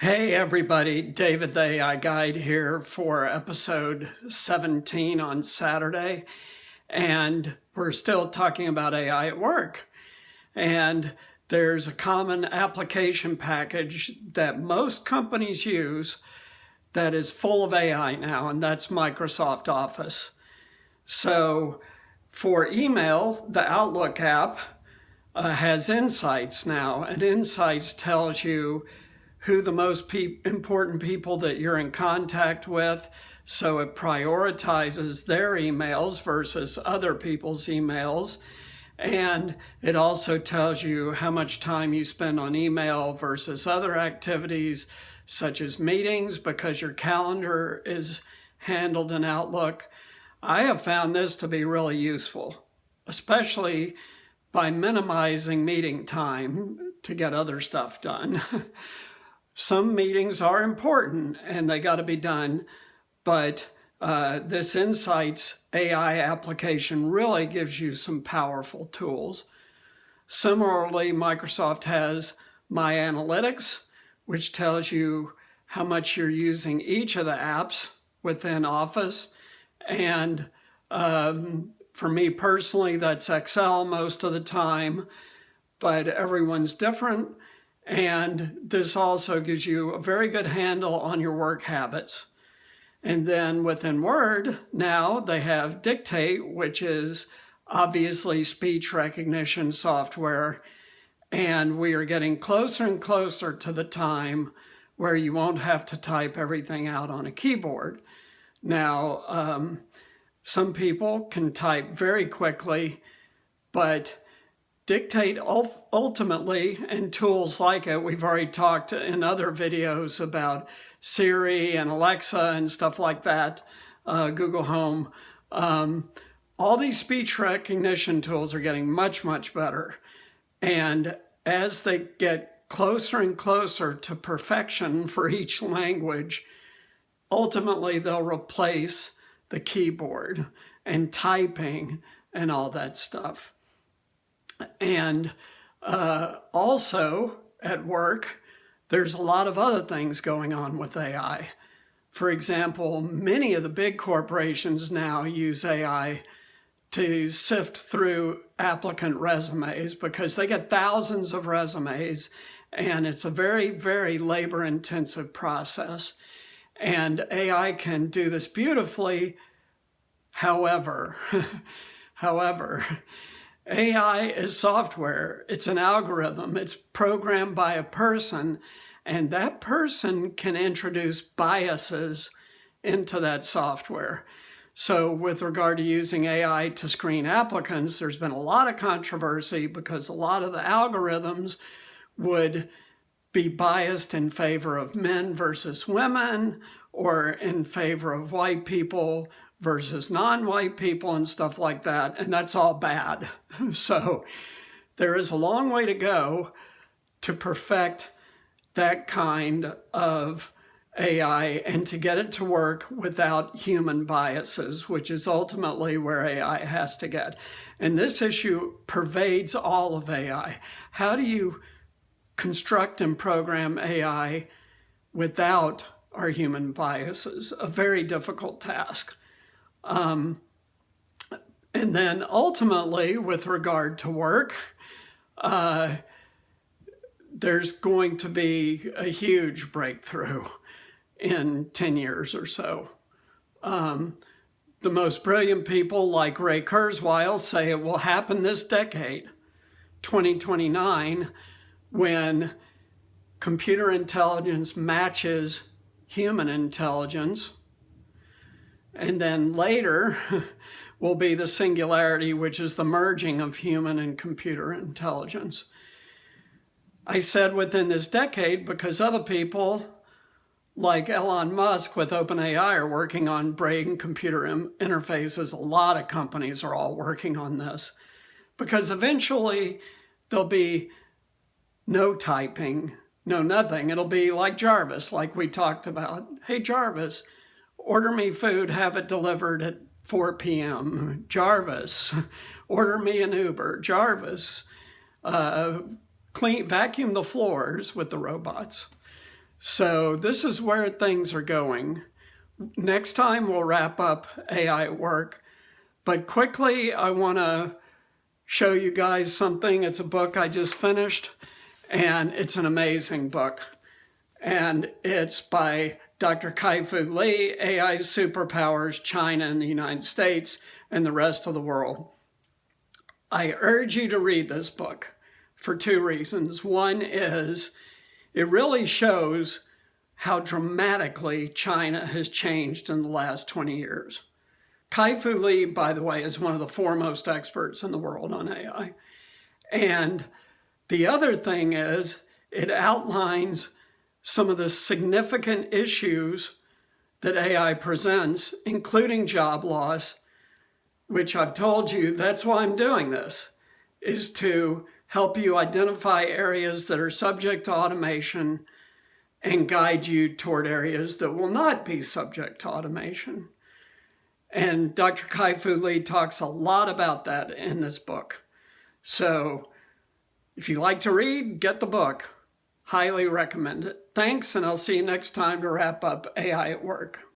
Hey everybody, David the AI Guide here for episode 17 on Saturday. And we're still talking about AI at work. And there's a common application package that most companies use that is full of AI now, and that's Microsoft Office. So for email, the Outlook app has Insights now, and Insights tells you who the most important people that you're in contact with. So it prioritizes their emails versus other people's emails. And it also tells you how much time you spend on email versus other activities, such as meetings, because your calendar is handled in Outlook. I have found this to be really useful, especially by minimizing meeting time to get other stuff done. Some meetings are important and they got to be done, but this Insights AI application really gives you some powerful tools. Similarly, Microsoft has My Analytics, which tells you how much you're using each of the apps within Office. And for me personally, that's Excel most of the time, but everyone's different. And this also gives you a very good handle on your work habits. And then within Word, now they have Dictate, which is obviously speech recognition software. And we are getting closer and closer to the time where you won't have to type everything out on a keyboard. Now, some people can type very quickly, but Dictate ultimately, and tools like it, we've already talked in other videos about Siri and Alexa and stuff like that, Google Home. All these speech recognition tools are getting much, much better. And as they get closer and closer to perfection for each language, ultimately they'll replace the keyboard and typing and all that stuff. And also at work, there's a lot of other things going on with AI. For example, many of the big corporations now use AI to sift through applicant resumes because they get thousands of resumes and it's a very, very labor-intensive process. And AI can do this beautifully. However, AI is software. It's an algorithm. It's programmed by a person, and that person can introduce biases into that software. So with regard to using AI to screen applicants, there's been a lot of controversy because a lot of the algorithms would be biased in favor of men versus women or in favor of white people versus non-white people and stuff like that, and that's all bad. So there is a long way to go to perfect that kind of AI and to get it to work without human biases, which is ultimately where AI has to get. And this issue pervades all of AI. How do you construct and program AI without our human biases? A very difficult task. And then ultimately, with regard to work, there's going to be a huge breakthrough in 10 years or so. The most brilliant people like Ray Kurzweil say it will happen this decade, 2029, when computer intelligence matches human intelligence. And then later will be the singularity, which is the merging of human and computer intelligence. I said within this decade because other people like Elon Musk with OpenAI are working on brain-computer interfaces. A lot of companies are all working on this because eventually there'll be no typing, no nothing. It'll be like Jarvis, like we talked about. Hey, Jarvis, order me food, have it delivered at 4 p.m. Jarvis, order me an Uber. Jarvis, vacuum the floors with the robots. So this is where things are going. Next time we'll wrap up AI at work. But quickly, I want to show you guys something. It's a book I just finished, and it's an amazing book. And it's by DrKai-fuLee, AI Superpowers China and the United States and the rest of the world. I urge you to read this book for two reasons. One is it really shows how dramatically China has changed in the last 20 years. Kai-fuLee, by the way, is one of the foremost experts in the world on AI. And the other thing is it outlines some of the significant issues that AI presents, including job loss, which I've told you, that's why I'm doing this, is to help you identify areas that are subject to automation and guide you toward areas that will not be subject to automation. And DrKai-fuLee talks a lot about that in this book. So if you like to read, get the book. Highly recommend it. Thanks, and I'll see you next time to wrap up AI at Work.